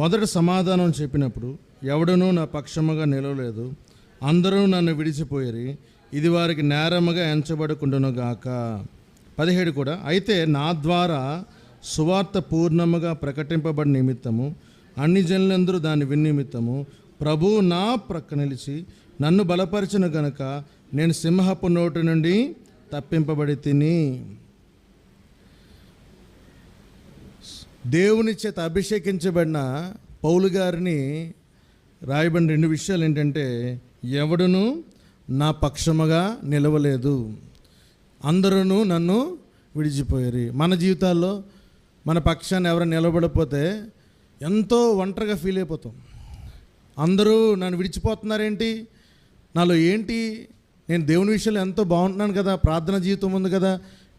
మొదట సమాధానం చెప్పినప్పుడు ఎవడనూ నా పక్షముగా నిలవలేదు, అందరూ నన్ను విడిచిపోయిరి, ఇది వారికి నేరముగా ఎంచబడుకుండును గాక. 17 కూడా, అయితే నా ద్వారా సువార్త పూర్ణముగా ప్రకటింపబడి నిమిత్తము అన్ని జనులందరూ దాన్ని వినిమిత్తము ప్రభువు నా ప్రక్క నిలిచి నన్ను బలపరిచిన గనుక నేను సింహపు నోటి నుండి తప్పింపబడి తిని. దేవుని చేత అభిషేకించబడిన పౌలు గారిని రాయబడిన 2 విషయాలు ఏంటంటే, ఎవడును నా పక్షముగా నిలవలేదు, అందరూ నన్ను విడిచిపోయారు. మన జీవితాల్లో మన పక్షాన్ని ఎవరైనా నిలబడకపోతే ఎంతో ఒంటరిగా ఫీల్ అయిపోతాం. అందరూ నన్ను విడిచిపోతున్నారేంటి, నాలో ఏంటి, నేను దేవుని విషయంలో ఎంతో బాగుంటున్నాను కదా, ప్రార్థన జీవితం ఉంది కదా,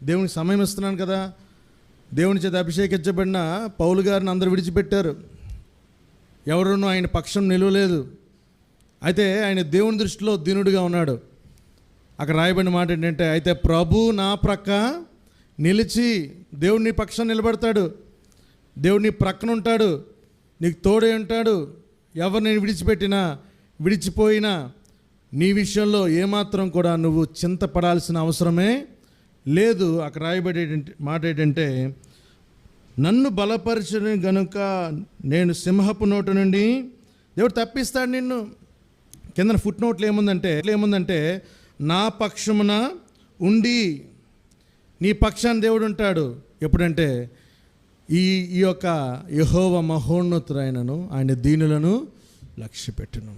దేవునికి సమయం ఇస్తున్నాను కదా. దేవుని చేత అభిషేకించబడిన పౌలు గారిని అందరూ విడిచిపెట్టారు, ఎవరునూ ఆయన పక్షం నిలవలేదు. అయితే ఆయన దేవుని దృష్టిలో దీనుడిగా ఉన్నాడు. అక్కడ రాయబడిన మాట ఏంటంటే, అయితే ప్రభు నా ప్రక్క నిలిచి, దేవుడు నీ పక్షం నిలబడతాడు, దేవుడు నీ ప్రక్కన ఉంటాడు, నీకు తోడే ఉంటాడు. ఎవరు నేను విడిచిపెట్టినా విడిచిపోయినా నీ విషయంలో ఏమాత్రం కూడా నువ్వు చింతపడాల్సిన అవసరమే లేదు. అక్కడ రాయబడే మాట ఏంటంటే, నన్ను బలపరిచిన గనుక నేను సింహపు నోటు నుండి దేవుడు తప్పిస్తాడు నిన్ను. కింద ఫుట్ నోట్లు ఏముందంటే నా పక్షమున ఉండి, నీ పక్షాన్ని దేవుడు ఉంటాడు. ఎప్పుడంటే ఈ యొక్క యెహోవా మహోన్నతుడైనను ఆయన దీనులను లక్ష్యపెట్టును.